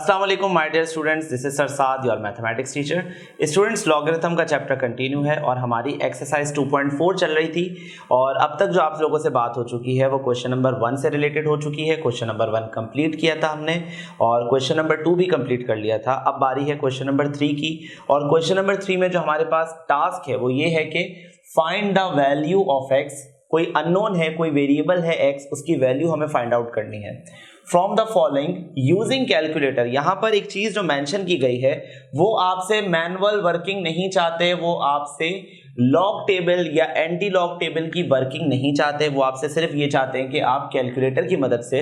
अस्सलाम वालेकुम my dear students, this is Sarsad your mathematics teacher. Students, logarithm का chapter continue है और हमारी एक्सरसाइज 2.4 चल रही थी और अब तक जो आप लोगों से बात हो चुकी है वो क्वेश्चन नंबर 1 से रिलेटेड हो चुकी है। क्वेश्चन नंबर 1 कंप्लीट किया था हमने और क्वेश्चन नंबर 2 भी कंप्लीट कर लिया था। अब बारी है क्वेश्चन नंबर 3 की और क्वेश्चन नंबर 3 में जो हमारे पास टास्क है वो ये है कि find the value of x. कोई अननोन है, कोई वेरिएबल है एक्स, उसकी वैल्यू हमें फाइंड आउट करनी है from the following using calculator. यहां पर एक चीज जो मेंशन की गई है वो आपसे मैनुअल वर्किंग नहीं चाहते, वो आपसे लॉग टेबल या एंटी लॉग टेबल की वर्किंग नहीं चाहते, वो आपसे सिर्फ ये चाहते हैं कि आप कैलकुलेटर की मदद से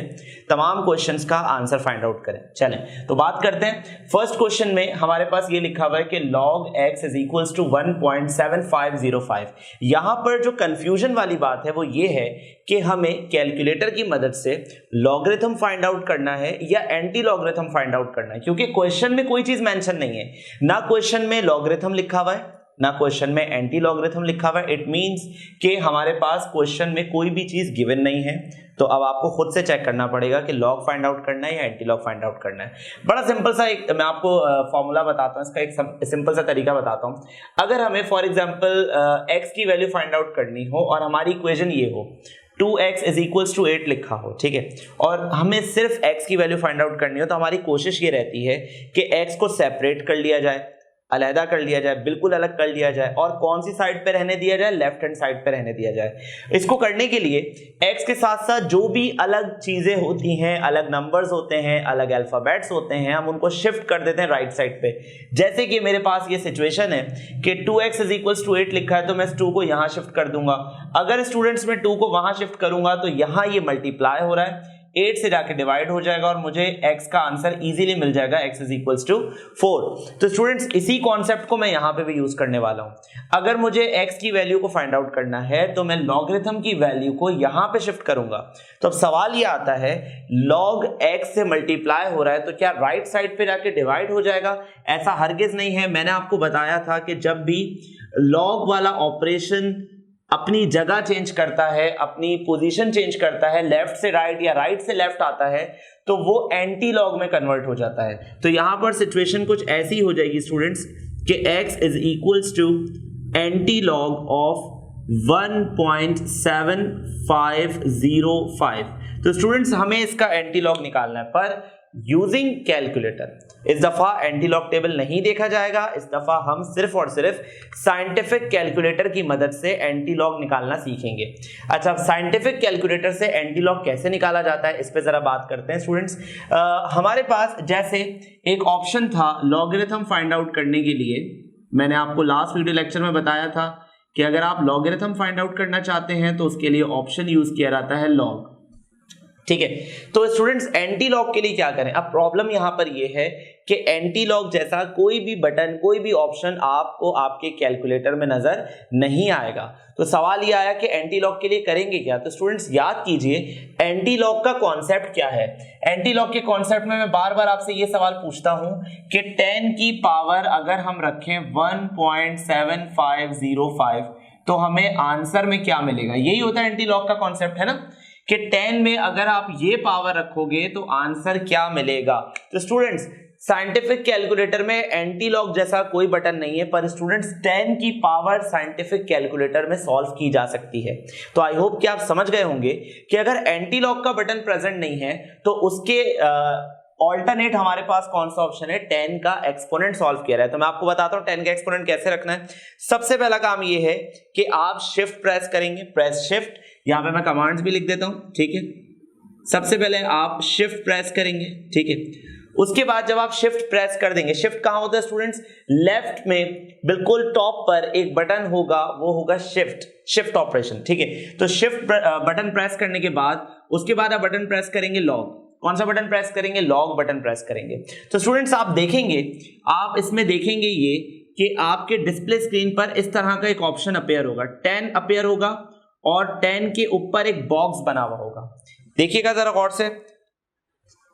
तमाम क्वेश्चंस का आंसर फाइंड आउट करें। चलें तो बात करते हैं। फर्स्ट क्वेश्चन में हमारे पास ये लिखा हुआ है कि log x is equals to 1.7505। यहां पर जो कंफ्यूजन वाली बात है वो ये है कि हमें कैलकुलेटर की मदद से लॉगरिथम फाइंड आउट करना है या एंटी लॉगरिथम फाइंड आउट करना है, क्योंकि क्वेश्चन में कोई चीज मेंशन नहीं है, ना क्वेश्चन में लॉगरिथम लिखा हुआ है ना क्वेश्चन में एंटी लॉगरिथम लिखा हुआ है। इट मींस कि हमारे पास क्वेश्चन में कोई भी चीज गिवन नहीं है। तो अब आपको खुद से चेक करना पड़ेगा कि लॉग फाइंड आउट करना है या एंटी लॉग फाइंड आउट करना है। बड़ा सिंपल सा एक मैं आपको फॉर्मूला बताता हूं, इसका एक सिंपल सा तरीका बताता हूं। अगर हमें फॉर एग्जांपल एक्स की वैल्यू फाइंड आउट करनी हो और हमारी इक्वेशन ये हो 2x इज इक्वल्स टू 8 लिखा हो, ठीक है, और हमें सिर्फ x की वैल्यू फाइंड आउट करनी हो, तो हमारी कोशिश ये रहती है कि x को सेपरेट कर लिया जाए, अलहदा कर लिया जाए, बिल्कुल अलग कर लिया जाए और कौन सी साइड पे रहने दिया जाए, लेफ्ट हैंड साइड पे रहने दिया जाए। इसको करने के लिए x के साथ साथ जो भी अलग चीजें होती हैं, अलग नंबर्स होते हैं, अलग अल्फाबेट्स होते हैं, हम उनको शिफ्ट कर देते हैं राइट साइड पे। जैसे कि मेरे पास ये सिचुएशन है कि 2x इज इक्वल्स टू 8 लिखा है तो मैं इस 2 को यहां शिफ्ट कर दूंगा। अगर स्टूडेंट्स में 2 को वहां शिफ्ट करूंगा तो यहां ये मल्टीप्लाई हो रहा है, 8 से जाके डिवाइड हो जाएगा और मुझे x का आंसर इजीली मिल जाएगा, x इज इक्वल्स टू 4। तो स्टूडेंट्स इसी कॉन्सेप्ट को मैं यहां पे भी यूज करने वाला हूं। अगर मुझे x की वैल्यू को फाइंड आउट करना है तो मैं लॉगरिथम की वैल्यू को यहां पे शिफ्ट करूंगा। तो अब सवाल ये आता है log x से मल्टीप्लाई हो रहा है तो क्या राइट साइड पे जाके डिवाइड हो जाएगा? ऐसा हरगिज नहीं है। मैंने आपको बताया था कि जब भी log वाला ऑपरेशन अपनी जगह चेंज करता है, अपनी पोजीशन चेंज करता है, लेफ्ट से राइट या राइट से लेफ्ट आता है, तो वो एंटी लॉग में कन्वर्ट हो जाता है। तो यहां पर सिचुएशन कुछ ऐसी हो जाएगी स्टूडेंट्स कि x is equals to anti log of 1.7505। तो स्टूडेंट्स हमें इसका एंटी लॉग निकालना है, पर यूजिंग कैलकुलेटर। इस दफा एंटी लॉग टेबल नहीं देखा जाएगा, इस दफा हम सिर्फ और सिर्फ साइंटिफिक कैलकुलेटर की मदद से एंटी लॉग निकालना सीखेंगे। अच्छा, साइंटिफिक कैलकुलेटर से एंटी लॉग कैसे निकाला जाता है इस पे जरा बात करते हैं स्टूडेंट्स। हमारे पास जैसे एक ऑप्शन था लॉगरिथम फाइंड आउट करने के लिए, मैंने आपको लास्ट वीडियो लेक्चर में बताया था कि अगर आप लॉगरिथम फाइंड आउट करना चाहते हैं तो उसके लिए ऑप्शन यूज किया जाता है लॉग, ठीक है। तो स्टूडेंट्स एंटी लॉग के लिए क्या करें? अब प्रॉब्लम यहां पर ये है कि एंटी लॉग जैसा कोई भी बटन, कोई भी ऑप्शन आपको आपके कैलकुलेटर में नजर नहीं आएगा। तो सवाल ये आया कि एंटी लॉग के लिए करेंगे क्या? तो स्टूडेंट्स याद कीजिए एंटी लॉग का कॉन्सेप्ट क्या है। एंटी लॉग के कॉन्सेप्ट में मैं बार बार आपसे ये सवाल पूछता हूं कि 10 की पावर अगर हम रखें 1.7505 तो हमें आंसर में क्या मिलेगा? यही होता है एंटी लॉग का कॉन्सेप्ट, है ना, कि 10 में अगर आप ये पावर रखोगे तो आंसर क्या मिलेगा। तो स्टूडेंट्स साइंटिफिक कैलकुलेटर में एंटी लॉग जैसा कोई बटन नहीं है, पर स्टूडेंट्स 10 की पावर साइंटिफिक कैलकुलेटर में सॉल्व की जा सकती है। तो आई होप कि आप समझ गए होंगे कि अगर एंटी लॉग का बटन प्रेजेंट नहीं है तो उसके ऑल्टरनेट हमारे पास कौन सा ऑप्शन है, 10 का एक्सपोनेंट सॉल्व किया है। तो मैं आपको बताता हूं 10 का एक्सपोनेंट कैसे रखना है। सबसे पहला काम ये है कि आप शिफ्ट प्रेस करेंगे, प्रेस शिफ्ट, यहां पे मैं कमांड्स भी लिख देता हूं, ठीक है। सबसे पहले आप शिफ्ट प्रेस करेंगे, ठीक है। उसके बाद जब आप शिफ्ट प्रेस कर देंगे, शिफ्ट कहां होता है स्टूडेंट्स? लेफ्ट में बिल्कुल टॉप पर एक बटन होगा, वो होगा शिफ्ट ऑपरेशन, ठीक है। तो शिफ्ट बटन प्रेस करने के बाद उसके बाद आप बटन प्रेस करेंगे लॉग। कौन सा बटन प्रेस करेंगे? लॉग बटन प्रेस करेंगे। तो स्टूडेंट्स आप देखेंगे, आप इसमें देखेंगे ये कि आपके डिस्प्ले स्क्रीन पर इस तरह का एक ऑप्शन अपेयर होगा, 10 अपेयर होगा और 10 के ऊपर एक बॉक्स बना हुआ होगा। देखिएगा जरा गौर से,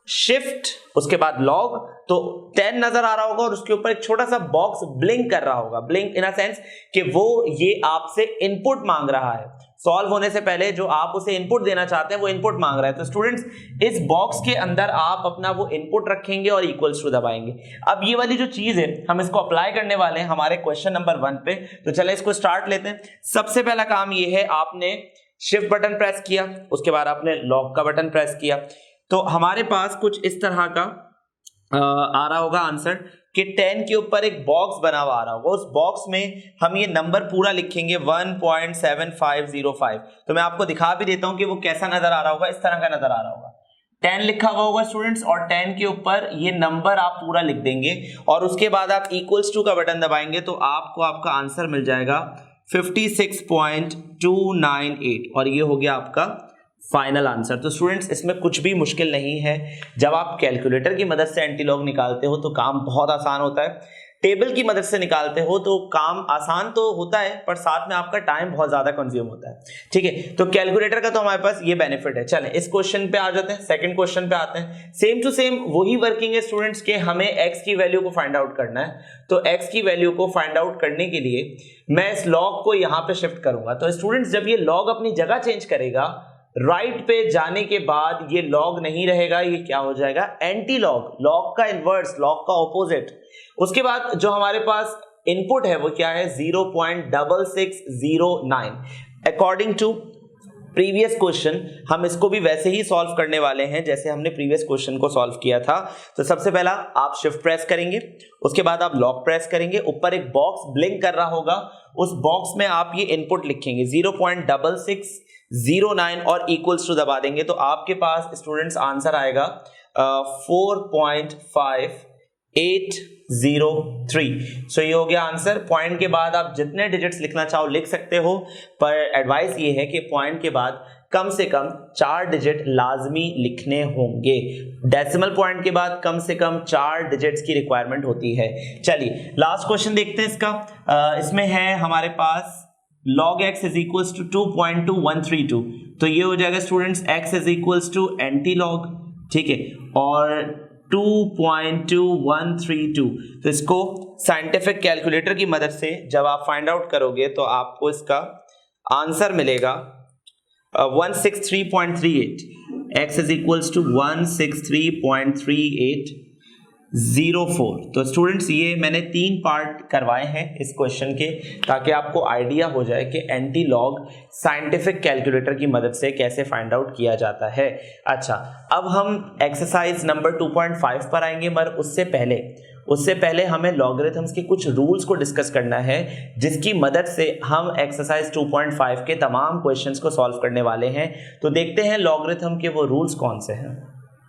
शिफ्ट, उसके बाद लॉग, तो 10 नजर आ रहा होगा और उसके ऊपर एक छोटा सा बॉक्स ब्लिंक कर रहा होगा। ब्लिंक इन अ सेंस कि वो ये आपसे इनपुट मांग रहा है, सॉल्व होने से पहले जो आप उसे इनपुट देना चाहते हैं वो इनपुट मांग रहा है। तो स्टूडेंट्स इस बॉक्स के अंदर आप अपना वो इनपुट रखेंगे और इक्वल्स टू दबाएंगे। अब ये वाली जो चीज है हम इसको अप्लाई करने वाले हैं हमारे क्वेश्चन नंबर 1 पे। तो चले इसको स्टार्ट लेते हैं। सबसे पहला काम ये है, आपने शिफ्ट बटन प्रेस किया, उसके बाद आपने लॉक का बटन प्रेस किया, तो हमारे पास कुछ इस तरह का आ रहा होगा आंसर कि 10 के ऊपर एक बॉक्स बना हुआ आ रहा होगा। उस बॉक्स में हम ये नंबर पूरा लिखेंगे 1.7505। तो मैं आपको दिखा भी देता हूं कि वो कैसा नजर आ रहा होगा। इस तरह का नजर आ रहा होगा, 10 लिखा हुआ होगा स्टूडेंट्स, और 10 के ऊपर ये नंबर आप पूरा लिख देंगे और उसके बाद आप इक्वल्स टू का बटन दबाएंगे तो आपको आपका आंसर मिल जाएगा 56.298 और ये हो गया आपका फाइनल आंसर। तो स्टूडेंट्स इसमें कुछ भी मुश्किल नहीं है। जब आप कैलकुलेटर की मदद से एंटीलॉग निकालते हो तो काम बहुत आसान होता है, टेबल की मदद से निकालते हो तो काम आसान तो होता है पर साथ में आपका टाइम बहुत ज्यादा कंज्यूम होता है। ठीक है, तो कैलकुलेटर का तो हमारे पास ये बेनिफिट है। चलें इस क्वेश्चन पे आ जाते हैं, सेकंड क्वेश्चन पे आते हैं। सेम टू सेम वही वर्किंग है स्टूडेंट्स के हमें x की वैल्यू को फाइंड आउट करना है। तो x की वैल्यू को फाइंड आउट करने के लिए मैं इस लॉग को यहां पे शिफ्ट करूंगा। तो स्टूडेंट्स जब ये लॉग अपनी जगह चेंज करेगा, राइट पे जाने के बाद ये लॉग नहीं रहेगा, ये क्या हो जाएगा, एंटी लॉग, लॉग का इनवर्स, लॉग का ऑपोजिट। उसके बाद जो हमारे पास इनपुट है वो क्या है, 0.6609। अकॉर्डिंग टू प्रीवियस क्वेश्चन हम इसको भी वैसे ही सॉल्व करने वाले हैं जैसे हमने प्रीवियस क्वेश्चन को सॉल्व किया था। तो सबसे पहला आप शिफ्ट प्रेस करेंगे, उसके बाद आप लॉक प्रेस करेंगे, ऊपर एक बॉक्स ब्लिंक कर रहा होगा, उस बॉक्स में आप ये इनपुट लिखेंगे 0.6609 और इक्वल्स टू दबा देंगे तो आपके पास स्टूडेंट्स आंसर आएगा 4.5803। सो ये हो गया आंसर। पॉइंट के बाद आप जितने डिजिट्स लिखना चाहो लिख सकते हो, पर एडवाइस ये है कि पॉइंट के बाद कम से कम 4 डिजिट लाजमी लिखने होंगे। डेसिमल पॉइंट के बाद कम से कम 4 डिजिट्स की रिक्वायरमेंट होती है। चलिए लास्ट क्वेश्चन देखते हैं इसका। इसमें है हमारे पास log x is equals to 2.2132। तो ये हो जाएगा students x is equals to anti log, ठीक है, और 2.2132। तो इसको साइंटिफिक कैलकुलेटर की मदद से जब आप फाइंड आउट करोगे तो आपको इसका आंसर मिलेगा 163.38। x is equals to 163.3804। तो स्टूडेंट्स ये मैंने 3 पार्ट करवाए हैं इस क्वेश्चन के ताकि आपको आइडिया हो जाए कि एंटी लॉग साइंटिफिक कैलकुलेटर की मदद से कैसे फाइंड आउट किया जाता है। अच्छा, अब हम एक्सरसाइज नंबर 2.5 पर आएंगे, मगर उससे पहले हमें लॉगरिथम्स के कुछ रूल्स को डिस्कस करना है जिसकी मदद से हम एक्सरसाइज 2.5 के तमाम क्वेश्चंस को सॉल्व करने वाले हैं। तो देखते हैं लॉगरिथम के वो रूल्स कौन से हैं।